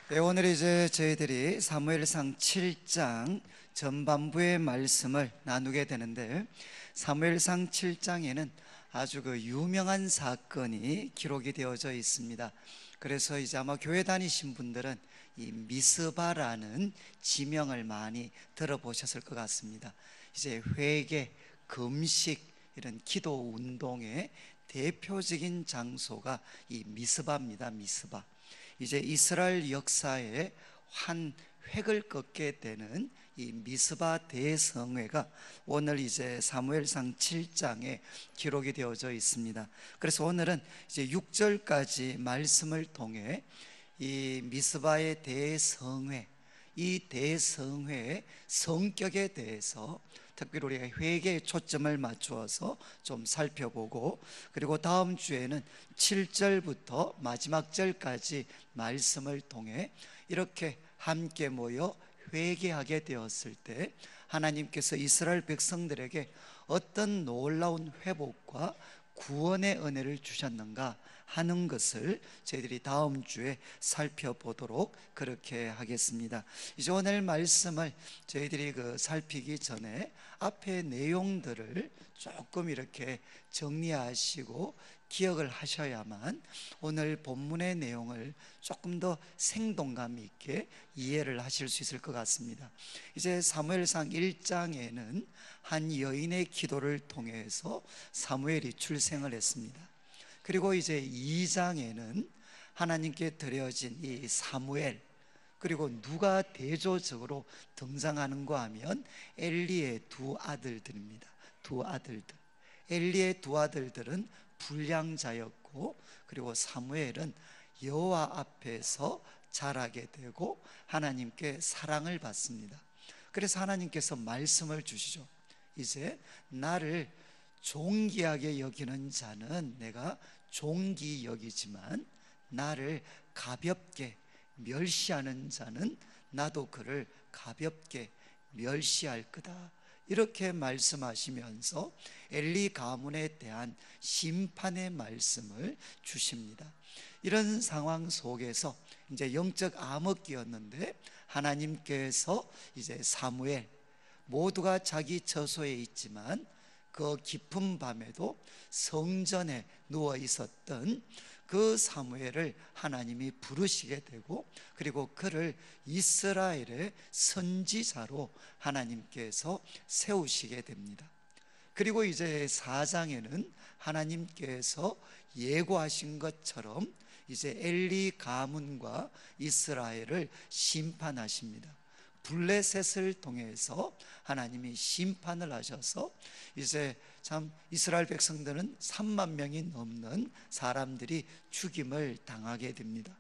네, 오늘 이제 저희들이 사무엘상 7장 전반부의 말씀을 나누게 되는데, 사무엘상 7장에는 아주 유명한 사건이 기록이 되어져 있습니다. 그래서 이제 아마 교회 다니신 분들은 이 미스바라는 지명을 많이 들어보셨을 것 같습니다. 이제 회개, 금식, 이런 기도 운동의 대표적인 장소가 이 미스바입니다. 미스바. 이제 이스라엘 역사에 한 획을 긋게 되는 이 미스바 대성회가 오늘 이제 사무엘상 7장에 기록이 되어져 있습니다. 그래서 오늘은 이제 6절까지 말씀을 통해 이 미스바의 대성회, 이 대성회의 성격에 대해서 특별히 우리가 회개에 초점을 맞추어서 좀 살펴보고, 그리고 다음 주에는 7절부터 마지막 절까지 말씀을 통해 이렇게 함께 모여 회개하게 되었을 때 하나님께서 이스라엘 백성들에게 어떤 놀라운 회복과 구원의 은혜를 주셨는가 하는 것을 저희들이 다음 주에 살펴보도록 그렇게 하겠습니다. 이제 오늘 말씀을 저희들이 살피기 전에 앞에 내용들을 조금 이렇게 정리하시고 기억을 하셔야만 오늘 본문의 내용을 조금 더 생동감 있게 이해를 하실 수 있을 것 같습니다. 이제 사무엘상 1장에는 한 여인의 기도를 통해서 사무엘이 출생을 했습니다. 그리고 이제 2장에는 하나님께 드려진 이 사무엘, 그리고 누가 대조적으로 등장하는가 하면 엘리의 두 아들들입니다. 두 아들들. 엘리의 두 아들들은 불량자였고, 그리고 사무엘은 여호와 앞에서 자라게 되고 하나님께 사랑을 받습니다. 그래서 하나님께서 말씀을 주시죠. 이제 나를 존귀하게 여기는 자는 내가 존귀 여기지만, 나를 가볍게 멸시하는 자는 나도 그를 가볍게 멸시할 거다, 이렇게 말씀하시면서 엘리 가문에 대한 심판의 말씀을 주십니다. 이런 상황 속에서 이제 영적 암흑기였는데 하나님께서 이제 사무엘, 모두가 자기 처소에 있지만 그 깊은 밤에도 성전에 누워 있었던 그 사무엘을 하나님이 부르시게 되고, 그리고 그를 이스라엘의 선지자로 하나님께서 세우시게 됩니다. 그리고 이제 4장에는 하나님께서 예고하신 것처럼 이제 엘리 가문과 이스라엘을 심판하십니다. 블레셋을 통해서 하나님이 심판을 하셔서 이제 참 이스라엘 백성들은 3만 명이 넘는 사람들이 죽임을 당하게 됩니다.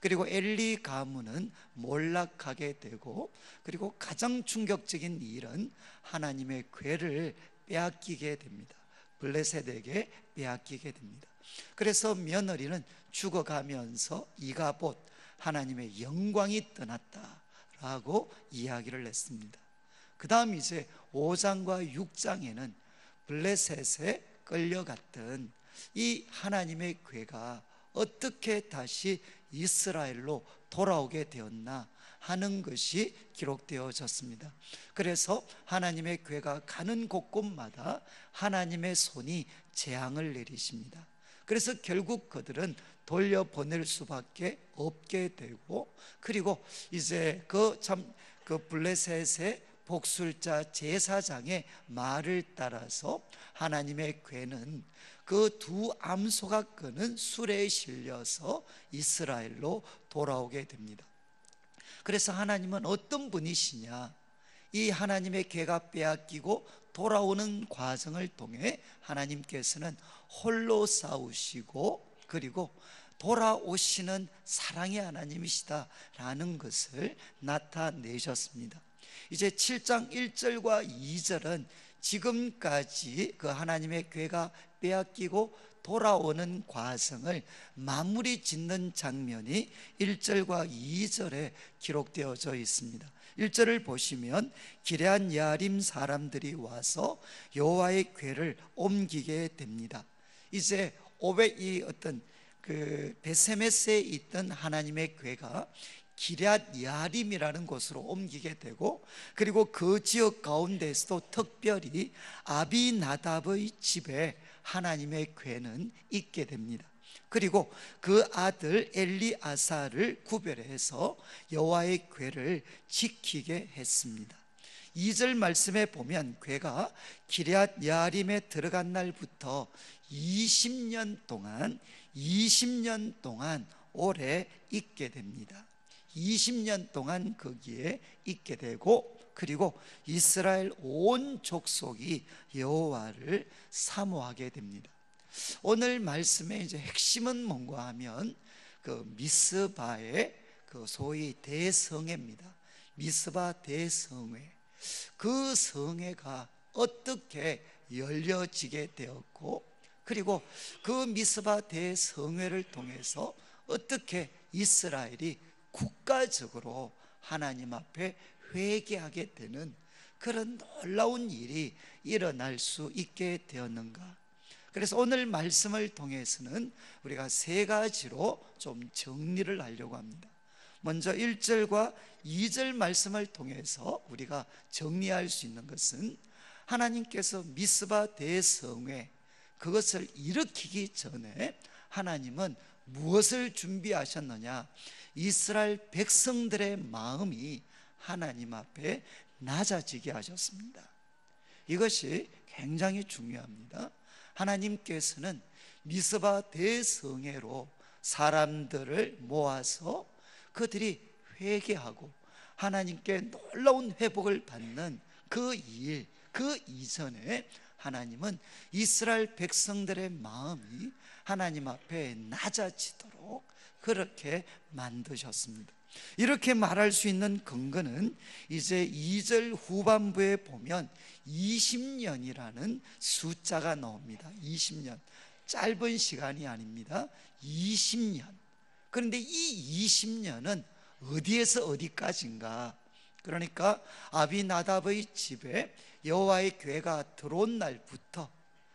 그리고 엘리 가문은 몰락하게 되고, 그리고 가장 충격적인 일은 하나님의 궤를 빼앗기게 됩니다. 블레셋에게 빼앗기게 됩니다. 그래서 며느리는 죽어가면서 이가봇, 하나님의 영광이 떠났다 라고 이야기를 했습니다. 그 다음 이제 5장과 6장에는 블레셋에 끌려갔던 이 하나님의 궤가 어떻게 다시 이스라엘로 돌아오게 되었나 하는 것이 기록되어졌습니다. 그래서 하나님의 궤가 가는 곳곳마다 하나님의 손이 재앙을 내리십니다. 그래서 결국 그들은 돌려보낼 수밖에 없게 되고, 그리고 이제 그 블레셋의 복술자 제사장의 말을 따라서 하나님의 궤는 그 두 암소가 끄는 수레에 실려서 이스라엘로 돌아오게 됩니다. 그래서 하나님은 어떤 분이시냐, 이 하나님의 궤가 빼앗기고 돌아오는 과정을 통해 하나님께서는 홀로 싸우시고, 그리고 돌아오시는 사랑의 하나님이시다라는 것을 나타내셨습니다. 이제 7장 1절과 2절은 지금까지 그 하나님의 궤가 빼앗기고 돌아오는 과정을 마무리 짓는 장면이 1절과 2절에 기록되어져 있습니다. 1절을 보시면 기럇 야림 사람들이 와서 여호와의 궤를 옮기게 됩니다. 이제 이 어떤 베세메스에 있던 하나님의 궤가 기럇 야림이라는 곳으로 옮기게 되고, 그리고 그 지역 가운데에서도 특별히 아비나답의 집에 하나님의 궤는 있게 됩니다. 그리고 그 아들 엘리아사를 구별해서 여호와의 궤를 지키게 했습니다. 2절 말씀에 보면 궤가 기럇 야림에 들어간 날부터 20년 동안 오래 있게 됩니다. 20년 동안 거기에 있게 되고, 그리고 이스라엘 온 족속이 여호와를 사모하게 됩니다. 오늘 말씀의 이제 핵심은 뭔가 하면 그 미스바의 그 소위 대성회입니다. 미스바 대성회. 그 성회가 어떻게 열려지게 되었고, 그리고 그 미스바 대성회를 통해서 어떻게 이스라엘이 국가적으로 하나님 앞에 회개하게 되는 그런 놀라운 일이 일어날 수 있게 되었는가. 그래서 오늘 말씀을 통해서는 우리가 세 가지로 좀 정리를 하려고 합니다. 먼저 1절과 2절 말씀을 통해서 우리가 정리할 수 있는 것은, 하나님께서 미스바 대성회, 그것을 일으키기 전에 하나님은 무엇을 준비하셨느냐? 이스라엘 백성들의 마음이 하나님 앞에 낮아지게 하셨습니다. 이것이 굉장히 중요합니다. 하나님께서는 미스바 대성회로 사람들을 모아서 그들이 회개하고 하나님께 놀라운 회복을 받는 그 일, 그 이전에 하나님은 이스라엘 백성들의 마음이 하나님 앞에 낮아지도록 그렇게 만드셨습니다. 이렇게 말할 수 있는 근거는 이제 2절 후반부에 보면 20년이라는 숫자가 나옵니다. 20년, 짧은 시간이 아닙니다. 20년. 그런데 이 20년은 어디에서 어디까지인가? 그러니까 아비나답의 집에 여호와의 궤가 들어온 날부터,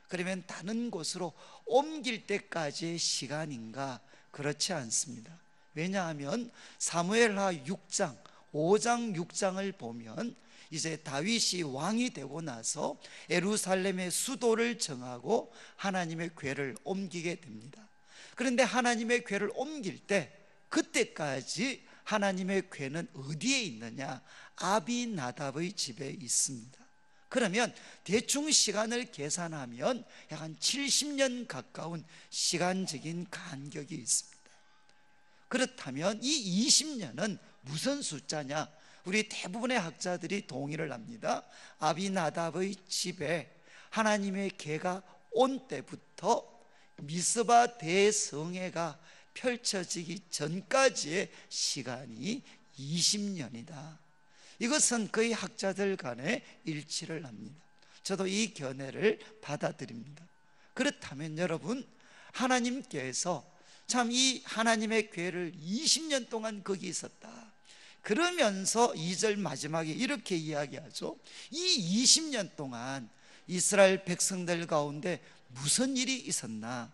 그러면 다른 곳으로 옮길 때까지의 시간인가? 그렇지 않습니다. 왜냐하면 사무엘하 6장, 5장, 6장을 보면 이제 다윗이 왕이 되고 나서 예루살렘의 수도를 정하고 하나님의 궤를 옮기게 됩니다. 그런데 하나님의 궤를 옮길 때 그때까지 하나님의 궤는 어디에 있느냐? 아비나답의 집에 있습니다. 그러면 대충 시간을 계산하면 약 한 70년 가까운 시간적인 간격이 있습니다. 그렇다면 이 20년은 무슨 숫자냐? 우리 대부분의 학자들이 동의를 합니다. 아비나답의 집에 하나님의 궤가 온 때부터 미스바 대성회가 펼쳐지기 전까지의 시간이 20년이다. 이것은 거의 학자들 간에 일치를 합니다. 저도 이 견해를 받아들입니다. 그렇다면 여러분, 하나님께서 참 이 하나님의 궤를 20년 동안 거기 있었다. 그러면서 2절 마지막에 이렇게 이야기하죠. 이 20년 동안 이스라엘 백성들 가운데 무슨 일이 있었나?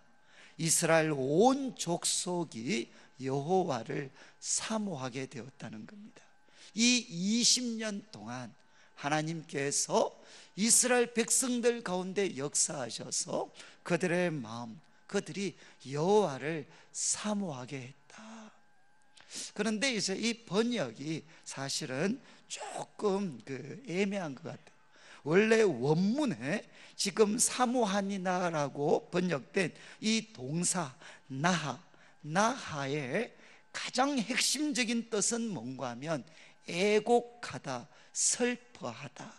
이스라엘 온 족속이 여호와를 사모하게 되었다는 겁니다. 이 20년 동안 하나님께서 이스라엘 백성들 가운데 역사하셔서 그들의 마음, 그들이 여호와를 사모하게 했다. 그런데 이제 이 번역이 사실은 조금 애매한 것 같아요. 원래 원문에 지금 사모하니나라고 번역된 이 동사 나하의 가장 핵심적인 뜻은 뭔가 하면 애곡하다, 슬퍼하다.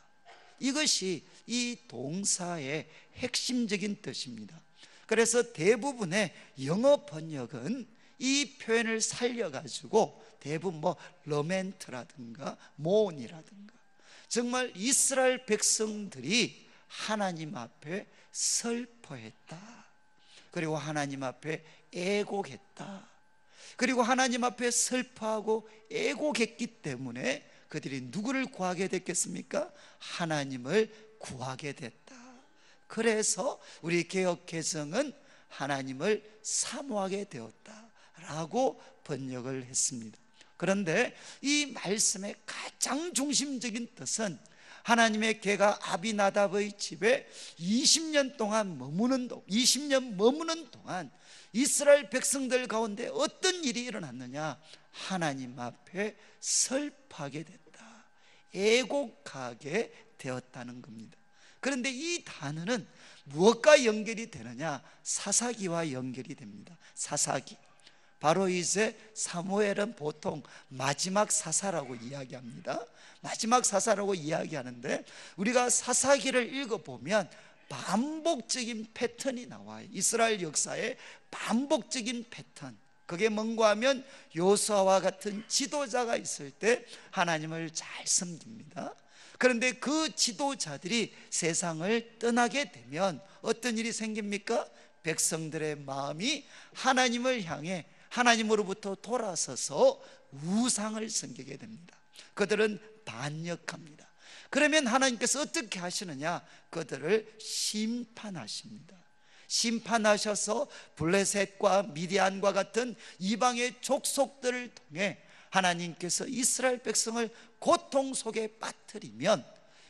이것이 이 동사의 핵심적인 뜻입니다. 그래서 대부분의 영어 번역은 이 표현을 살려가지고 대부분 러멘트라든가 모온이라든가, 정말 이스라엘 백성들이 하나님 앞에 슬퍼했다, 그리고 하나님 앞에 애곡했다, 그리고 하나님 앞에 슬퍼하고 애곡했기 때문에 그들이 누구를 구하게 됐겠습니까? 하나님을 구하게 됐다. 그래서 우리 개역 개정은 하나님을 사모하게 되었다라고 번역을 했습니다. 그런데 이 말씀의 가장 중심적인 뜻은 하나님의 개가 아비나답의 집에 20년 머무는 동안 이스라엘 백성들 가운데 어떤 일이 일어났느냐? 하나님 앞에 설파하게 됐다, 애곡하게 되었다는 겁니다. 그런데 이 단어는 무엇과 연결이 되느냐? 사사기와 연결이 됩니다. 사사기. 바로 이제 사무엘은 보통 마지막 사사라고 이야기합니다. 마지막 사사라고 이야기하는데, 우리가 사사기를 읽어보면 반복적인 패턴이 나와요. 이스라엘 역사에 반복적인 패턴. 그게 뭔가 하면 요수아와 같은 지도자가 있을 때 하나님을 잘 섬깁니다. 그런데 그 지도자들이 세상을 떠나게 되면 어떤 일이 생깁니까? 백성들의 마음이 하나님을 향해 하나님으로부터 돌아서서 우상을 섬기게 됩니다. 그들은 반역합니다. 그러면 하나님께서 어떻게 하시느냐? 그들을 심판하십니다. 심판하셔서 블레셋과 미디안과 같은 이방의 족속들을 통해 하나님께서 이스라엘 백성을 고통 속에 빠뜨리면,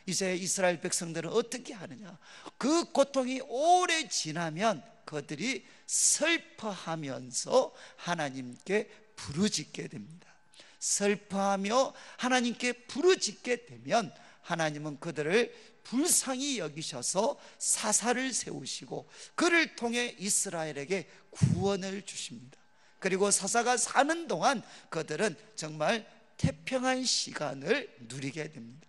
이제 이스라엘 백성들은 어떻게 하느냐? 그 고통이 오래 지나면 그들이 슬퍼하면서 하나님께 부르짖게 됩니다. 슬퍼하며 하나님께 부르짖게 되면 하나님은 그들을 불쌍히 여기셔서 사사를 세우시고 그를 통해 이스라엘에게 구원을 주십니다. 그리고 사사가 사는 동안 그들은 정말 태평한 시간을 누리게 됩니다.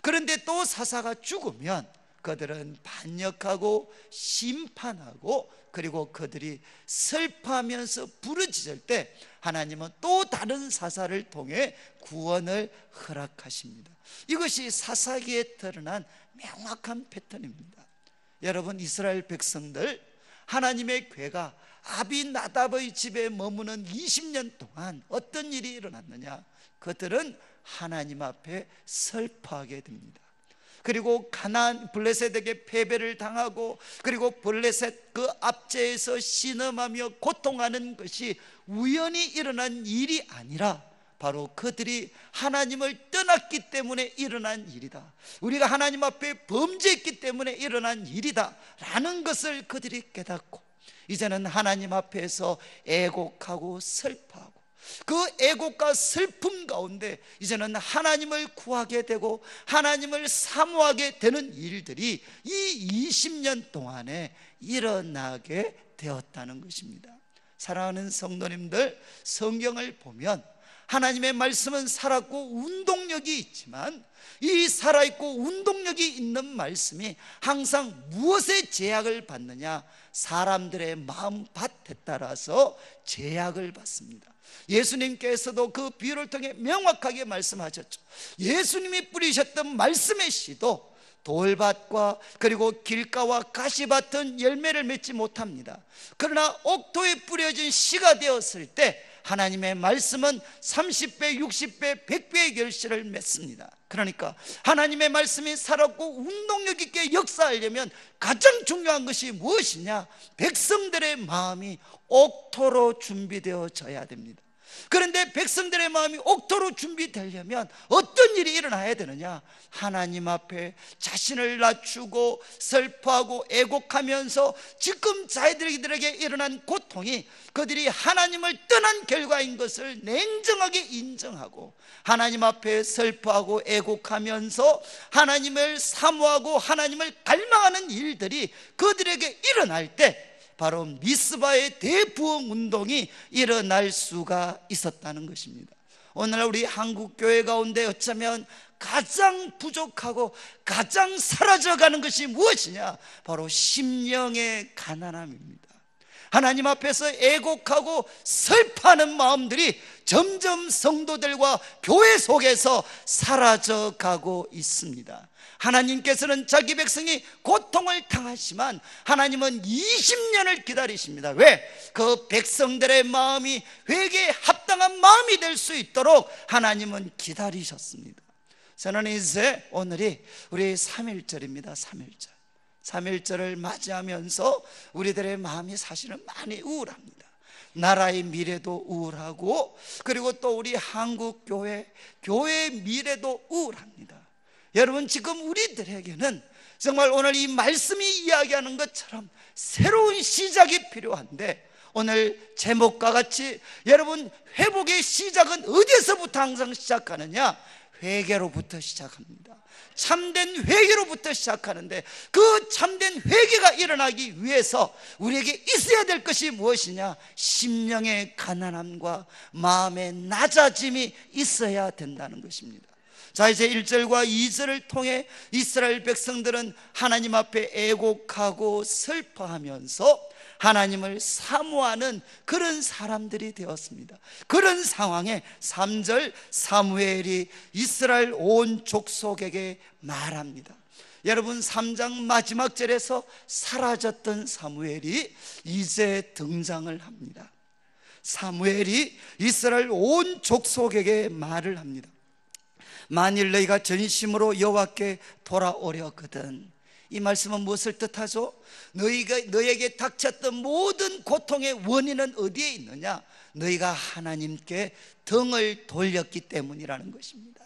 그런데 또 사사가 죽으면 그들은 반역하고 심판하고, 그리고 그들이 슬퍼하면서 부르짖을 때 하나님은 또 다른 사사를 통해 구원을 허락하십니다. 이것이 사사기에 드러난 명확한 패턴입니다. 여러분, 이스라엘 백성들, 하나님의 괴가 아비나답의 집에 머무는 20년 동안 어떤 일이 일어났느냐? 그들은 하나님 앞에 슬퍼하게 됩니다. 그리고 가나안 블레셋에게 패배를 당하고, 그리고 블레셋 그 압제에서 신음하며 고통하는 것이 우연히 일어난 일이 아니라 바로 그들이 하나님을 떠났기 때문에 일어난 일이다, 우리가 하나님 앞에 범죄했기 때문에 일어난 일이다 라는 것을 그들이 깨닫고, 이제는 하나님 앞에서 애곡하고 슬퍼하고, 그 애곡과 슬픔 가운데 이제는 하나님을 구하게 되고 하나님을 사모하게 되는 일들이 이 20년 동안에 일어나게 되었다는 것입니다. 사랑하는 성도님들, 성경을 보면 하나님의 말씀은 살았고 운동력이 있지만, 이 살아있고 운동력이 있는 말씀이 항상 무엇에 제약을 받느냐? 사람들의 마음밭에 따라서 제약을 받습니다. 예수님께서도 그 비유를 통해 명확하게 말씀하셨죠. 예수님이 뿌리셨던 말씀의 씨도 돌밭과 그리고 길가와 가시밭은 열매를 맺지 못합니다. 그러나 옥토에 뿌려진 씨가 되었을 때 하나님의 말씀은 30배, 60배, 100배의 결실을 맺습니다. 그러니까 하나님의 말씀이 살았고 운동력 있게 역사하려면 가장 중요한 것이 무엇이냐? 백성들의 마음이 옥토로 준비되어져야 됩니다. 그런데 백성들의 마음이 옥토로 준비되려면 어떤 일이 일어나야 되느냐? 하나님 앞에 자신을 낮추고 슬퍼하고 애곡하면서 지금 자기들에게 일어난 고통이 그들이 하나님을 떠난 결과인 것을 냉정하게 인정하고, 하나님 앞에 슬퍼하고 애곡하면서 하나님을 사모하고 하나님을 갈망하는 일들이 그들에게 일어날 때 바로 미스바의 대부흥 운동이 일어날 수가 있었다는 것입니다. 오늘날 우리 한국교회 가운데 어쩌면 가장 부족하고 가장 사라져가는 것이 무엇이냐? 바로 심령의 가난함입니다. 하나님 앞에서 애곡하고 슬퍼하는 마음들이 점점 성도들과 교회 속에서 사라져가고 있습니다. 하나님께서는 자기 백성이 고통을 당하지만 하나님은 20년을 기다리십니다. 왜? 그 백성들의 마음이 회개에 합당한 마음이 될 수 있도록 하나님은 기다리셨습니다. 저는 이제 오늘이 우리 3.1절입니다. 3.1절. 3.1절을 맞이하면서 우리들의 마음이 사실은 많이 우울합니다. 나라의 미래도 우울하고, 그리고 또 우리 한국 교회의 미래도 우울합니다. 여러분, 지금 우리들에게는 정말 오늘 이 말씀이 이야기하는 것처럼 새로운 시작이 필요한데, 오늘 제목과 같이 여러분, 회복의 시작은 어디서부터 항상 시작하느냐? 회개로부터 시작합니다. 참된 회개로부터 시작하는데, 그 참된 회개가 일어나기 위해서 우리에게 있어야 될 것이 무엇이냐? 심령의 가난함과 마음의 낮아짐이 있어야 된다는 것입니다. 자, 이제 1절과 2절을 통해 이스라엘 백성들은 하나님 앞에 애곡하고 슬퍼하면서 하나님을 사모하는 그런 사람들이 되었습니다. 그런 상황에 3절, 사무엘이 이스라엘 온 족속에게 말합니다. 여러분, 3장 마지막 절에서 사라졌던 사무엘이 이제 등장을 합니다. 사무엘이 이스라엘 온 족속에게 말을 합니다. 만일 너희가 전심으로 여호와께 돌아오려거든. 이 말씀은 무엇을 뜻하죠? 너에게 닥쳤던 모든 고통의 원인은 어디에 있느냐? 너희가 하나님께 등을 돌렸기 때문이라는 것입니다.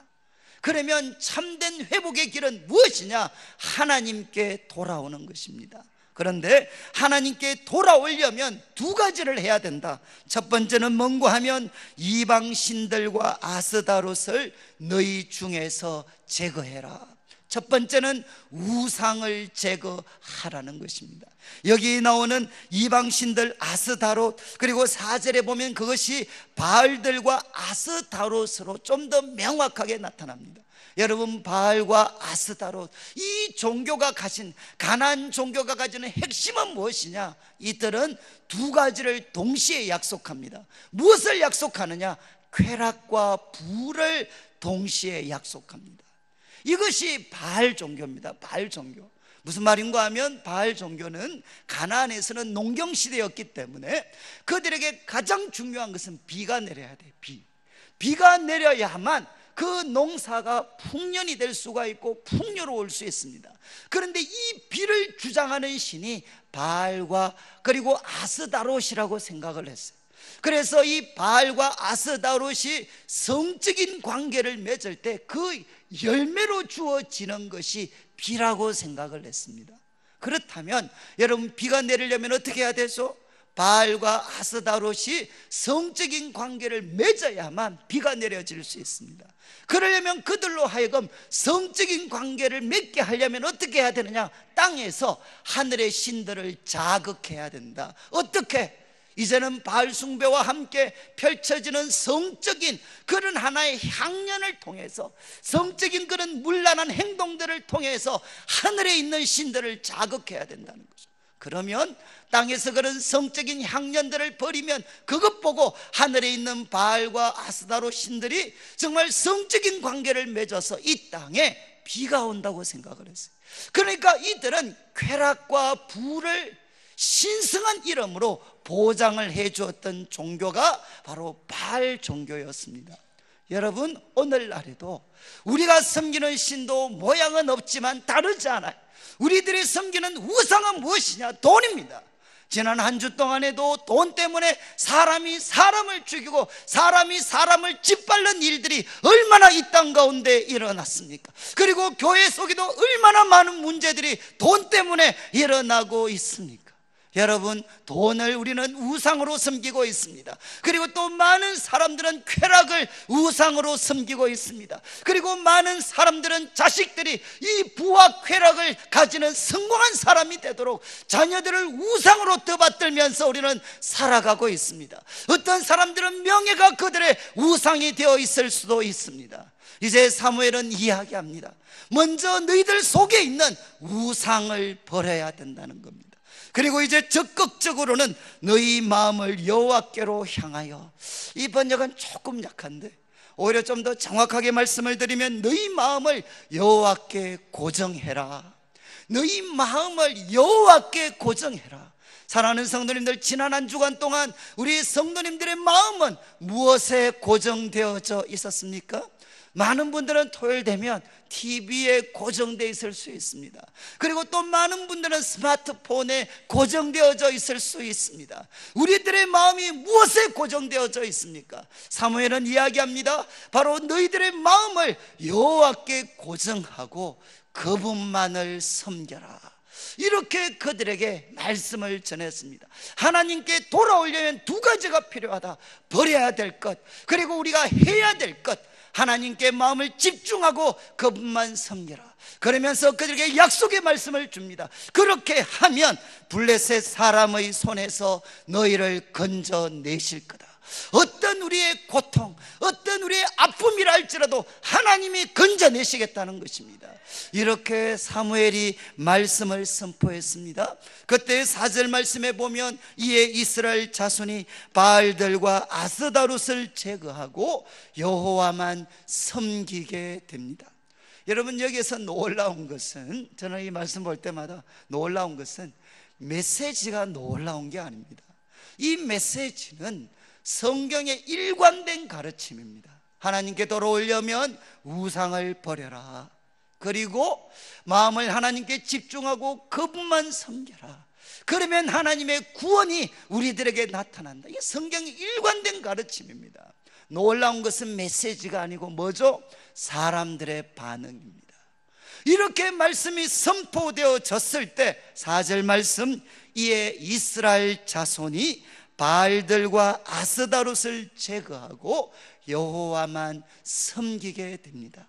그러면 참된 회복의 길은 무엇이냐? 하나님께 돌아오는 것입니다. 그런데 하나님께 돌아오려면 두 가지를 해야 된다. 첫 번째는 뭔가 하면 이방 신들과 아스다롯을 너희 중에서 제거해라. 첫 번째는 우상을 제거하라는 것입니다. 여기 나오는 이방신들 아스다롯, 그리고 4절에 보면 그것이 바알들과 아스다롯으로 좀 더 명확하게 나타납니다. 여러분, 바알과 아스다롯, 이 종교가 가진, 가나안 종교가 가지는 핵심은 무엇이냐? 이들은 두 가지를 동시에 약속합니다. 무엇을 약속하느냐? 쾌락과 부를 동시에 약속합니다. 이것이 바알 종교입니다. 바알 종교. 무슨 말인가 하면 바알 종교는 가나안에서는 농경시대였기 때문에 그들에게 가장 중요한 것은 비가 내려야 돼요. 비가 내려야만 그 농사가 풍년이 될 수가 있고 풍요로울 수 있습니다. 그런데 이 비를 주장하는 신이 바알과 그리고 아스다롯이라고 생각을 했어요. 그래서 이 바알과 아스다롯이 성적인 관계를 맺을 때 그 열매로 주어지는 것이 비라고 생각을 했습니다. 그렇다면 여러분, 비가 내리려면 어떻게 해야 되죠? 바알과 아스다롯이 성적인 관계를 맺어야만 비가 내려질 수 있습니다. 그러려면 그들로 하여금 성적인 관계를 맺게 하려면 어떻게 해야 되느냐? 땅에서 하늘의 신들을 자극해야 된다. 어떻게? 이제는 바알 숭배와 함께 펼쳐지는 성적인 그런 하나의 향연을 통해서, 성적인 그런 문란한 행동들을 통해서 하늘에 있는 신들을 자극해야 된다는 거죠. 그러면 땅에서 그런 성적인 향연들을 버리면 그것 보고 하늘에 있는 바알과 아스다롯 신들이 정말 성적인 관계를 맺어서 이 땅에 비가 온다고 생각을 했어요. 그러니까 이들은 쾌락과 부를 신성한 이름으로 보장을 해주었던 종교가 바로 바알 종교였습니다. 여러분, 오늘날에도 우리가 섬기는 신도 모양은 없지만 다르지 않아요. 우리들이 섬기는 우상은 무엇이냐? 돈입니다. 지난 한 주 동안에도 돈 때문에 사람이 사람을 죽이고 사람이 사람을 짓밟는 일들이 얼마나 이 땅 가운데 일어났습니까? 그리고 교회 속에도 얼마나 많은 문제들이 돈 때문에 일어나고 있습니까? 여러분, 돈을 우리는 우상으로 섬기고 있습니다. 그리고 또 많은 사람들은 쾌락을 우상으로 섬기고 있습니다. 그리고 많은 사람들은 자식들이 이 부와 쾌락을 가지는 성공한 사람이 되도록 자녀들을 우상으로 떠받들면서 우리는 살아가고 있습니다. 어떤 사람들은 명예가 그들의 우상이 되어 있을 수도 있습니다. 이제 사무엘은 이야기합니다. 먼저 너희들 속에 있는 우상을 버려야 된다는 겁니다. 그리고 이제 적극적으로는 너희 마음을 여호와께로 향하여, 이 번역은 조금 약한데 오히려 좀 더 정확하게 말씀을 드리면 너희 마음을 여호와께 고정해라. 너희 마음을 여호와께 고정해라. 사랑하는 성도님들, 지난 한 주간 동안 우리 성도님들의 마음은 무엇에 고정되어져 있었습니까? 많은 분들은 토요일 되면 TV에 고정되어 있을 수 있습니다. 그리고 또 많은 분들은 스마트폰에 고정되어져 있을 수 있습니다. 우리들의 마음이 무엇에 고정되어져 있습니까? 사무엘은 이야기합니다. 바로 너희들의 마음을 여호와께 고정하고 그분만을 섬겨라. 이렇게 그들에게 말씀을 전했습니다. 하나님께 돌아오려면 두 가지가 필요하다. 버려야 될 것, 그리고 우리가 해야 될 것. 하나님께 마음을 집중하고 그분만 섬겨라. 그러면서 그들에게 약속의 말씀을 줍니다. 그렇게 하면 블레셋 사람의 손에서 너희를 건져내실 거다. 어떤 우리의 고통, 어떤 우리의 아픔이라 할지라도 하나님이 건져내시겠다는 것입니다. 이렇게 사무엘이 말씀을 선포했습니다. 그때 4절 말씀에 보면 이에 이스라엘 자손이 바알들과 아스다롯을 제거하고 여호와만 섬기게 됩니다. 여러분, 여기에서 놀라운 것은, 저는 이 말씀 볼 때마다 놀라운 것은 메시지가 놀라운 게 아닙니다. 이 메시지는 성경의 일관된 가르침입니다. 하나님께 돌아오려면 우상을 버려라. 그리고 마음을 하나님께 집중하고 그분만 섬겨라. 그러면 하나님의 구원이 우리들에게 나타난다. 이게 성경의 일관된 가르침입니다. 놀라운 것은 메시지가 아니고 뭐죠? 사람들의 반응입니다. 이렇게 말씀이 선포되어졌을 때 4절 말씀, 이에 이스라엘 자손이 바알들과 아스다롯을 제거하고 여호와만 섬기게 됩니다.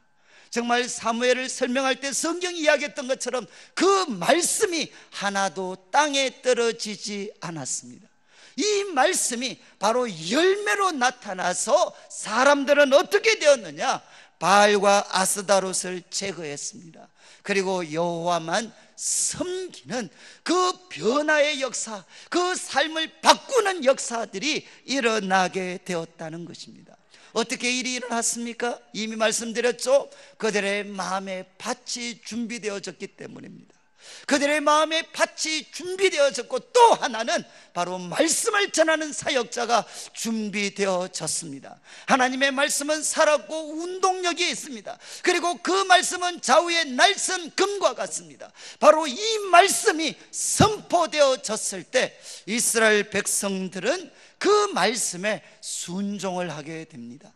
정말 사무엘을 설명할 때 성경이 이야기했던 것처럼 그 말씀이 하나도 땅에 떨어지지 않았습니다. 이 말씀이 바로 열매로 나타나서 사람들은 어떻게 되었느냐? 바알과 아스다롯을 제거했습니다. 그리고 여호와만 섬기는 그 변화의 역사, 그 삶을 바꾸는 역사들이 일어나게 되었다는 것입니다. 어떻게 일이 일어났습니까? 이미 말씀드렸죠. 그들의 마음에 밭이 준비되어졌기 때문입니다. 그들의 마음에 밭이 준비되어졌고, 또 하나는 바로 말씀을 전하는 사역자가 준비되어졌습니다. 하나님의 말씀은 살았고 운동력이 있습니다. 그리고 그 말씀은 좌우의 날선 금과 같습니다. 바로 이 말씀이 선포되어졌을 때 이스라엘 백성들은 그 말씀에 순종을 하게 됩니다.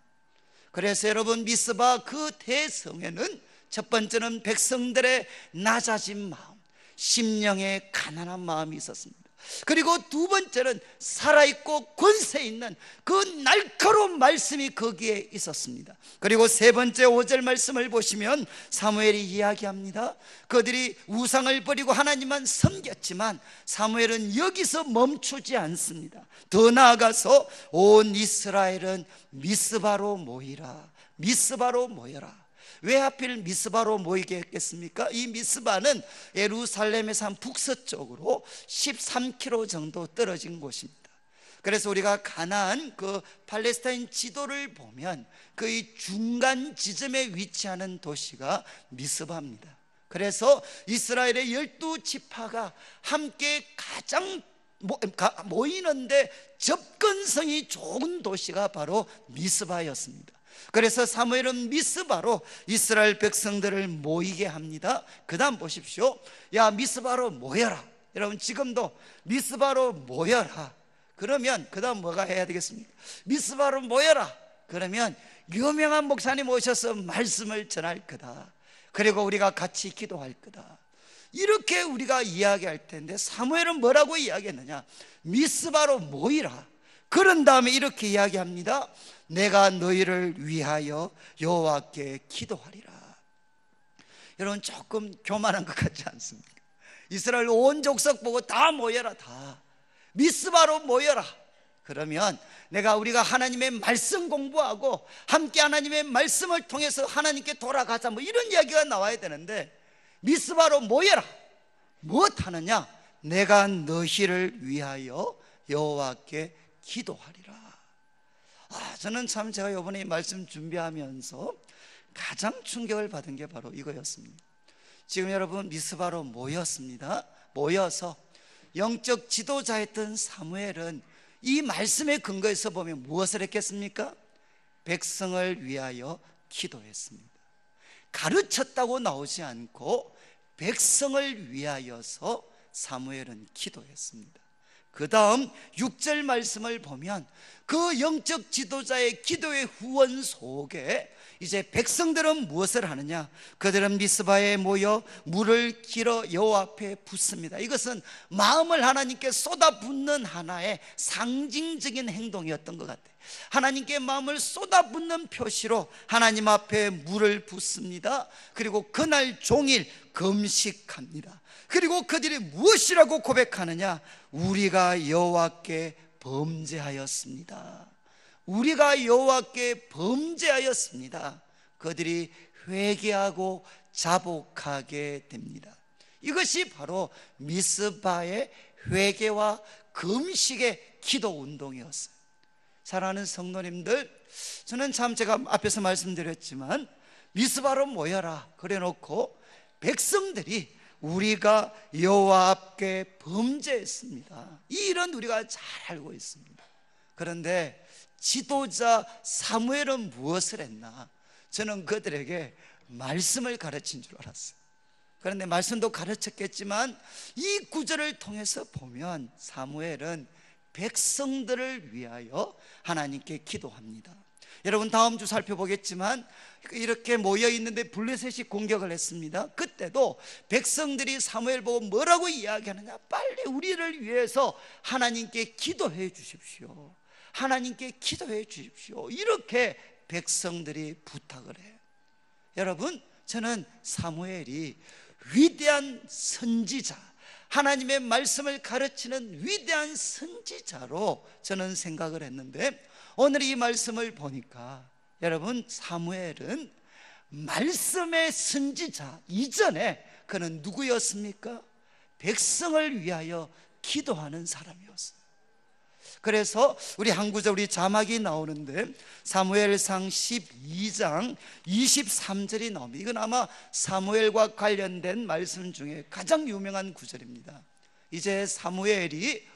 그래서 여러분, 미스바 그 대성에는 첫 번째는 백성들의 낮아진 마음, 심령의 가난한 마음이 있었습니다. 그리고 두 번째는 살아있고 권세 있는 그 날카로운 말씀이 거기에 있었습니다. 그리고 세 번째 5절 말씀을 보시면 사무엘이 이야기합니다. 그들이 우상을 버리고 하나님만 섬겼지만 사무엘은 여기서 멈추지 않습니다. 더 나아가서 온 이스라엘은 미스바로 모이라, 미스바로 모여라. 왜 하필 미스바로 모이게 했겠습니까? 이 미스바는 예루살렘에서 한 북서쪽으로 13km 정도 떨어진 곳입니다. 그래서 우리가 가나안 그 팔레스타인 지도를 보면 그 이 중간 지점에 위치하는 도시가 미스바입니다. 그래서 이스라엘의 12지파가 함께 가장 모이는데 접근성이 좋은 도시가 바로 미스바였습니다. 그래서 사무엘은 미스바로 이스라엘 백성들을 모이게 합니다. 그 다음 보십시오. 야, 미스바로 모여라. 여러분, 지금도 미스바로 모여라. 그러면 그 다음 뭐가 해야 되겠습니까? 미스바로 모여라. 그러면 유명한 목사님 오셔서 말씀을 전할 거다. 그리고 우리가 같이 기도할 거다. 이렇게 우리가 이야기할 텐데 사무엘은 뭐라고 이야기했느냐? 미스바로 모이라. 그런 다음에 이렇게 이야기합니다. 내가 너희를 위하여 여호와께 기도하리라. 여러분, 조금 교만한 것 같지 않습니까? 이스라엘 온 족속 보고 다 모여라. 다 미스바로 모여라. 그러면 우리가 하나님의 말씀 공부하고 함께 하나님의 말씀을 통해서 하나님께 돌아가자, 뭐 이런 이야기가 나와야 되는데 미스바로 모여라. 무엇하느냐? 내가 너희를 위하여 여호와께 기도하리라. 저는 참 제가 이번에 말씀 준비하면서 가장 충격을 받은 게 바로 이거였습니다. 지금 여러분, 미스바로 모였습니다. 모여서 영적 지도자였던 사무엘은 이 말씀에 근거해서 보면 무엇을 했겠습니까? 백성을 위하여 기도했습니다. 가르쳤다고 나오지 않고 백성을 위하여서 사무엘은 기도했습니다. 그 다음 6절 말씀을 보면 그 영적 지도자의 기도의 후원 속에 이제 백성들은 무엇을 하느냐? 그들은 미스바에 모여 물을 길어 여호와 앞에 붓습니다. 이것은 마음을 하나님께 쏟아붓는 하나의 상징적인 행동이었던 것 같아요. 하나님께 마음을 쏟아붓는 표시로 하나님 앞에 물을 붓습니다. 그리고 그날 종일 금식합니다. 그리고 그들이 무엇이라고 고백하느냐? 우리가 여호와께 범죄하였습니다. 우리가 여호와께 범죄하였습니다. 그들이 회개하고 자복하게 됩니다. 이것이 바로 미스바의 회개와 금식의 기도 운동이었어요. 사랑하는 성도님들, 저는 참 제가 앞에서 말씀드렸지만 미스바로 모여라 그래 놓고 백성들이 우리가 여호와 앞에 범죄했습니다, 이 일은 우리가 잘 알고 있습니다. 그런데 지도자 사무엘은 무엇을 했나? 저는 그들에게 말씀을 가르친 줄 알았어요. 그런데 말씀도 가르쳤겠지만 이 구절을 통해서 보면 사무엘은 백성들을 위하여 하나님께 기도합니다. 여러분 다음 주 살펴보겠지만 이렇게 모여 있는데 블레셋이 공격을 했습니다. 그때도 백성들이 사무엘 보고 뭐라고 이야기하느냐? 빨리 우리를 위해서 하나님께 기도해 주십시오. 하나님께 기도해 주십시오. 이렇게 백성들이 부탁을 해요. 여러분, 저는 사무엘이 위대한 선지자, 하나님의 말씀을 가르치는 위대한 선지자로 저는 생각을 했는데, 오늘 이 말씀을 보니까 여러분, 사무엘은 말씀의 선지자 이전에 그는 누구였습니까? 백성을 위하여 기도하는 사람이었어요. 그래서 우리 한 구절, 우리 자막이 나오는데 사무엘상 12장 23절이 나옵니다. 이건 아마 사무엘과 관련된 말씀 중에 가장 유명한 구절입니다. 이제 사무엘이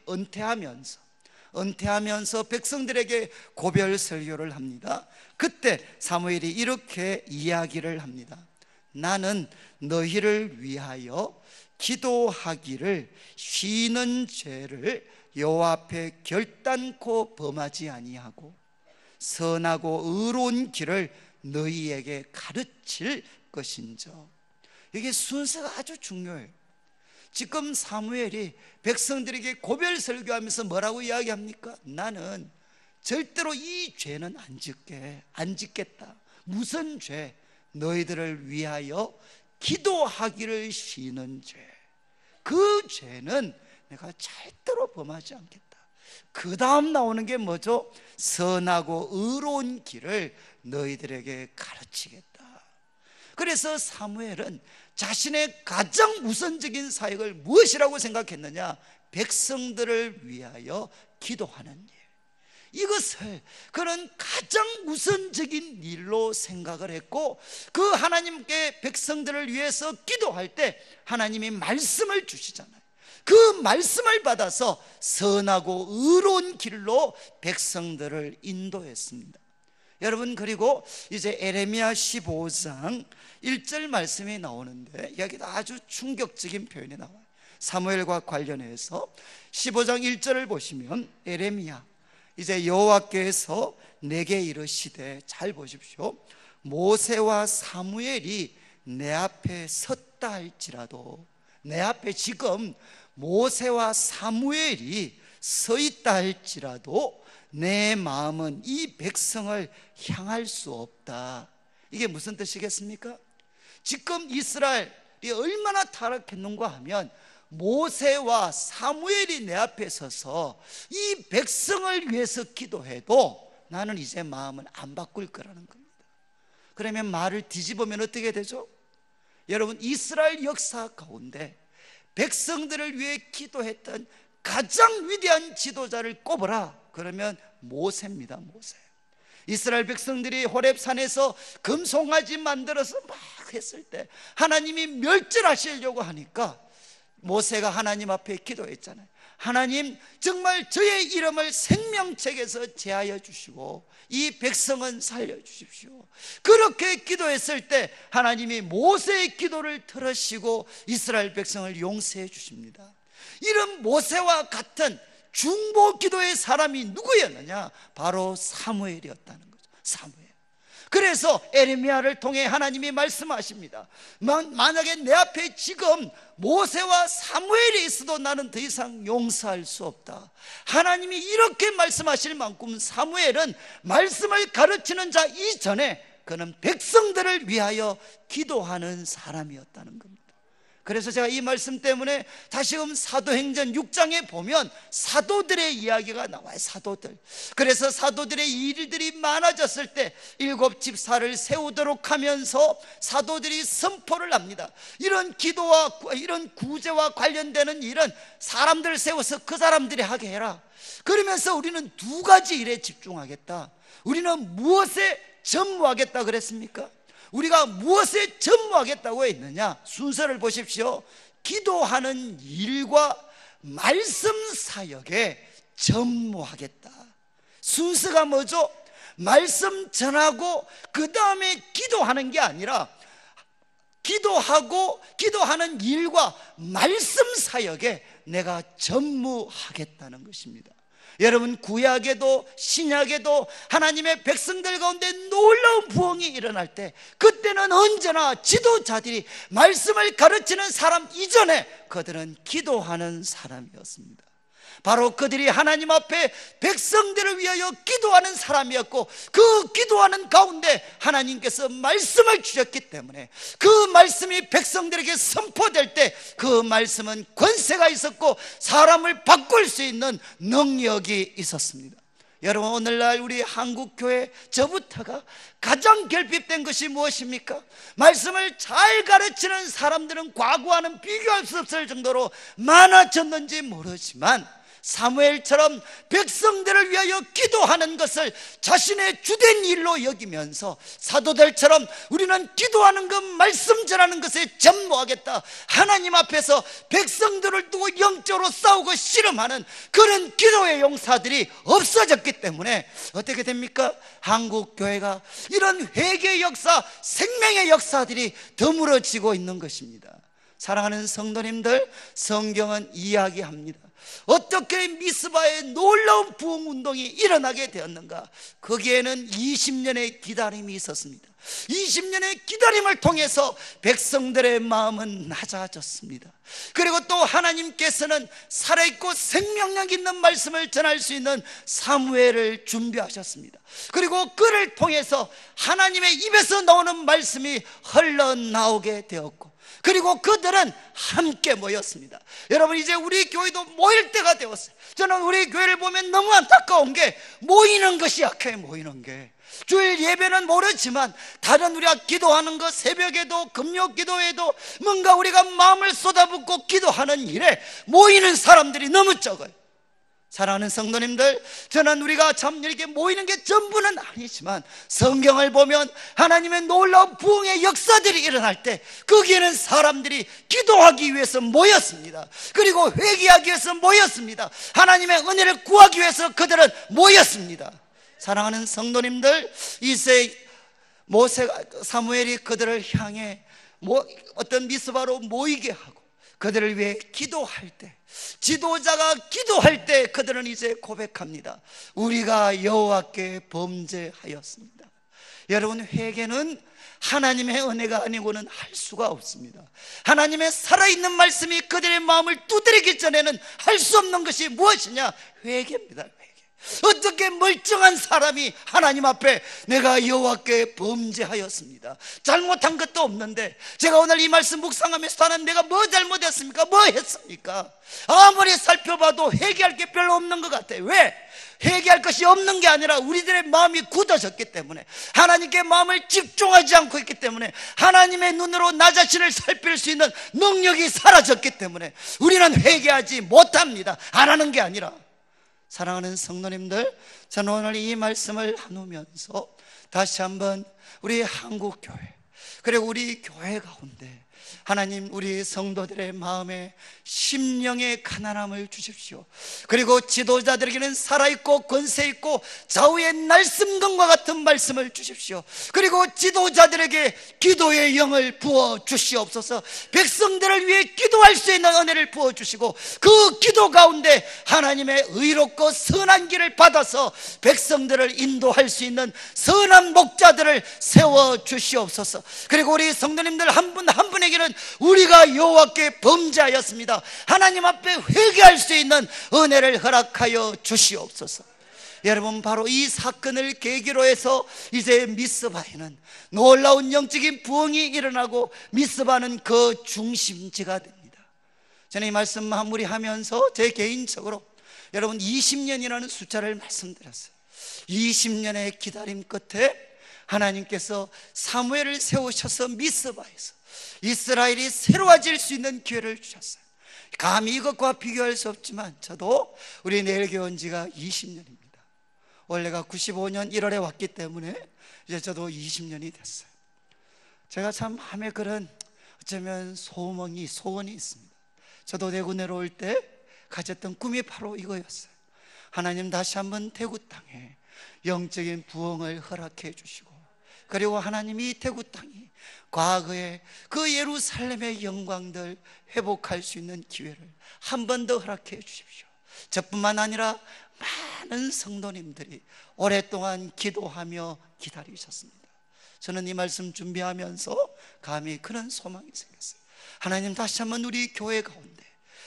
은퇴하면서 백성들에게 고별 설교를 합니다. 그때 사무엘이 이렇게 이야기를 합니다. 나는 너희를 위하여 기도하기를 쉬는 죄를 여호와 앞에 결단코 범하지 아니하고 선하고 의로운 길을 너희에게 가르칠 것인저. 이게 순서가 아주 중요해요. 지금 사무엘이 백성들에게 고별 설교하면서 뭐라고 이야기합니까? 나는 절대로 이 죄는 안 짓겠다. 무슨 죄? 너희들을 위하여 기도하기를 쉬는 죄. 그 죄는 내가 절대로 범하지 않겠다. 그 다음 나오는 게 뭐죠? 선하고 의로운 길을 너희들에게 가르치겠다. 그래서 사무엘은 자신의 가장 우선적인 사역을 무엇이라고 생각했느냐? 백성들을 위하여 기도하는 일, 이것을 그는 가장 우선적인 일로 생각을 했고, 그 하나님께 백성들을 위해서 기도할 때 하나님이 말씀을 주시잖아요. 그 말씀을 받아서 선하고 의로운 길로 백성들을 인도했습니다. 여러분, 그리고 이제 에레미야 15장 1절 말씀이 나오는데 여기도 아주 충격적인 표현이 나와요. 사무엘과 관련해서 15장 1절을 보시면 에레미야, 이제 여호와께서 내게 이르시되, 잘 보십시오. 모세와 사무엘이 내 앞에 섰다 할지라도, 내 앞에 지금 모세와 사무엘이 서 있다 할지라도 내 마음은 이 백성을 향할 수 없다. 이게 무슨 뜻이겠습니까? 지금 이스라엘이 얼마나 타락했는가 하면 모세와 사무엘이 내 앞에 서서 이 백성을 위해서 기도해도 나는 이제 마음을 안 바꿀 거라는 겁니다. 그러면 말을 뒤집으면 어떻게 되죠? 여러분, 이스라엘 역사 가운데 백성들을 위해 기도했던 가장 위대한 지도자를 꼽으라. 그러면 모세입니다. 모세. 이스라엘 백성들이 호렙산에서 금송아지 만들어서 막 했을 때 하나님이 멸절하시려고 하니까 모세가 하나님 앞에 기도했잖아요. 하나님, 정말 저의 이름을 생명책에서 제하여 주시고 이 백성은 살려주십시오. 그렇게 기도했을 때 하나님이 모세의 기도를 들으시고 이스라엘 백성을 용서해 주십니다. 이런 모세와 같은 중보 기도의 사람이 누구였느냐? 바로 사무엘이었다는 거죠. 사무엘. 그래서 에레미야를 통해 하나님이 말씀하십니다. 만약에 내 앞에 지금 모세와 사무엘이 있어도 나는 더 이상 용서할 수 없다. 하나님이 이렇게 말씀하실 만큼 사무엘은 말씀을 가르치는 자 이전에 그는 백성들을 위하여 기도하는 사람이었다는 겁니다. 그래서 제가 이 말씀 때문에 다시금 사도행전 6장에 보면 사도들의 이야기가 나와요. 사도들. 그래서 사도들의 일들이 많아졌을 때 7집사를 세우도록 하면서 사도들이 선포를 합니다. 이런 기도와 이런 구제와 관련되는 일은 사람들을 세워서 그 사람들이 하게 해라. 그러면서 우리는 두 가지 일에 집중하겠다. 우리는 무엇에 전무하겠다 그랬습니까? 우리가 무엇에 전무하겠다고 했느냐? 순서를 보십시오. 기도하는 일과 말씀 사역에 전무하겠다. 순서가 뭐죠? 말씀 전하고 그 다음에 기도하는 게 아니라 기도하고 기도하는 일과 말씀 사역에 내가 전무하겠다는 것입니다. 여러분, 구약에도 신약에도 하나님의 백성들 가운데 놀라운 부흥이 일어날 때 그때는 언제나 지도자들이 말씀을 가르치는 사람 이전에 그들은 기도하는 사람이었습니다. 바로 그들이 하나님 앞에 백성들을 위하여 기도하는 사람이었고, 그 기도하는 가운데 하나님께서 말씀을 주셨기 때문에 그 말씀이 백성들에게 선포될 때 그 말씀은 권세가 있었고 사람을 바꿀 수 있는 능력이 있었습니다. 여러분, 오늘날 우리 한국교회 저부터가 가장 결핍된 것이 무엇입니까? 말씀을 잘 가르치는 사람들은 과거와는 비교할 수 없을 정도로 많아졌는지 모르지만 사무엘처럼 백성들을 위하여 기도하는 것을 자신의 주된 일로 여기면서 사도들처럼 우리는 기도하는 것, 말씀 전하는 것에 전무하겠다, 하나님 앞에서 백성들을 두고 영적으로 싸우고 씨름하는 그런 기도의 용사들이 없어졌기 때문에 어떻게 됩니까? 한국교회가 이런 회개의 역사, 생명의 역사들이 드물어지고 있는 것입니다. 사랑하는 성도님들, 성경은 이야기합니다. 어떻게 미스바의 놀라운 부흥운동이 일어나게 되었는가? 거기에는 20년의 기다림이 있었습니다. 20년의 기다림을 통해서 백성들의 마음은 낮아졌습니다. 그리고 또 하나님께서는 살아있고 생명력 있는 말씀을 전할 수 있는 사무엘을 준비하셨습니다. 그리고 그를 통해서 하나님의 입에서 나오는 말씀이 흘러나오게 되었고, 그리고 그들은 함께 모였습니다. 여러분, 이제 우리 교회도 모일 때가 되었어요. 저는 우리 교회를 보면 너무 안타까운 게 모이는 것이 약해요. 모이는 게 주일 예배는 모르지만 다른 우리가 기도하는 것, 새벽에도 금요 기도에도 뭔가 우리가 마음을 쏟아붓고 기도하는 일에 모이는 사람들이 너무 적어요. 사랑하는 성도님들, 저는 우리가 참 이렇게 모이는 게 전부는 아니지만 성경을 보면 하나님의 놀라운 부흥의 역사들이 일어날 때 거기에는 사람들이 기도하기 위해서 모였습니다. 그리고 회개하기 위해서 모였습니다. 하나님의 은혜를 구하기 위해서 그들은 모였습니다. 사랑하는 성도님들, 이세 모세가, 사무엘이 그들을 향해 어떤 미스바로 모이게 하고 그들을 위해 기도할 때, 지도자가 기도할 때 그들은 이제 고백합니다. 우리가 여호와께 범죄하였습니다. 여러분, 회개는 하나님의 은혜가 아니고는 할 수가 없습니다. 하나님의 살아있는 말씀이 그들의 마음을 두드리기 전에는 할 수 없는 것이 무엇이냐? 회개입니다. 어떻게 멀쩡한 사람이 하나님 앞에 내가 여호와께 범죄하였습니다, 잘못한 것도 없는데, 제가 오늘 이 말씀 묵상하면서 나는 내가 뭐 잘못했습니까? 뭐 했습니까? 아무리 살펴봐도 회개할 게 별로 없는 것 같아요. 왜? 회개할 것이 없는 게 아니라 우리들의 마음이 굳어졌기 때문에, 하나님께 마음을 집중하지 않고 있기 때문에, 하나님의 눈으로 나 자신을 살필 수 있는 능력이 사라졌기 때문에 우리는 회개하지 못합니다. 안 하는 게 아니라. 사랑하는 성도님들, 저는 오늘 이 말씀을 나누면서 다시 한번 우리 한국교회, 그리고 우리 교회 가운데 하나님, 우리 성도들의 마음에 심령의 가난함을 주십시오. 그리고 지도자들에게는 살아있고 권세있고 좌우의 날숨금과 같은 말씀을 주십시오. 그리고 지도자들에게 기도의 영을 부어 주시옵소서. 백성들을 위해 기도할 수 있는 은혜를 부어 주시고, 그 기도 가운데 하나님의 의롭고 선한 길을 받아서 백성들을 인도할 수 있는 선한 목자들을 세워 주시옵소서. 그리고 우리 성도님들 한 분 한 분에게는 우리가 여호와께 범죄하였습니다, 하나님 앞에 회개할 수 있는 은혜를 허락하여 주시옵소서. 여러분, 바로 이 사건을 계기로 해서 이제 미스바에는 놀라운 영적인 부흥이 일어나고 미스바는 그 중심지가 됩니다. 저는 이 말씀 마무리하면서 제 개인적으로 여러분 20년이라는 숫자를 말씀드렸어요. 20년의 기다림 끝에 하나님께서 사무엘을 세우셔서 미스바에서 이스라엘이 새로워질 수 있는 기회를 주셨어요. 감히 이것과 비교할 수 없지만 저도 우리 내일교회 온 지가 20년입니다. 원래가 95년 1월에 왔기 때문에 이제 저도 20년이 됐어요. 제가 참 마음에 그런 어쩌면 소원이 있습니다. 저도 대구 내려올 때 가졌던 꿈이 바로 이거였어요. 하나님, 다시 한번 대구 땅에 영적인 부흥을 허락해 주시고, 그리고 하나님이 대구 땅이 과거의 그 예루살렘의 영광들 회복할 수 있는 기회를 한 번 더 허락해 주십시오. 저뿐만 아니라 많은 성도님들이 오랫동안 기도하며 기다리셨습니다. 저는 이 말씀 준비하면서 감히 그런 소망이 생겼어요. 하나님, 다시 한번 우리 교회 가운데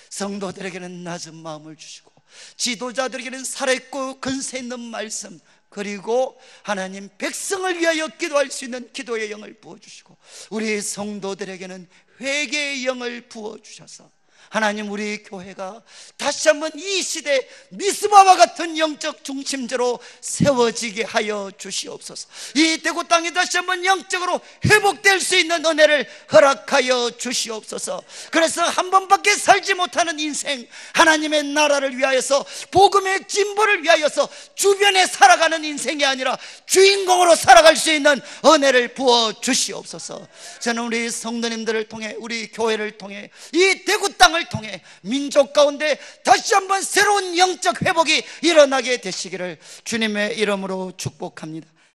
성도들에게는 낮은 마음을 주시고, 지도자들에게는 살아있고 근세 있는 말씀, 그리고 하나님 백성을 위하여 기도할 수 있는 기도의 영을 부어주시고, 우리 성도들에게는 회개의 영을 부어주셔서 하나님, 우리 교회가 다시 한번 이 시대 미스바와 같은 영적 중심지로 세워지게 하여 주시옵소서. 이 대구 땅이 다시 한번 영적으로 회복될 수 있는 은혜를 허락하여 주시옵소서. 그래서 한 번밖에 살지 못하는 인생, 하나님의 나라를 위하여서, 복음의 진보를 위하여서 주변에 살아가는 인생이 아니라 주인공으로 살아갈 수 있는 은혜를 부어 주시옵소서. 저는 우리 성도님들을 통해, 우리 교회를 통해, 이 대구 땅을 통해 민족 가운데 다시 한번 새로운 영적 회복이 일어나게 되시기를 주님의 이름으로 축복합니다.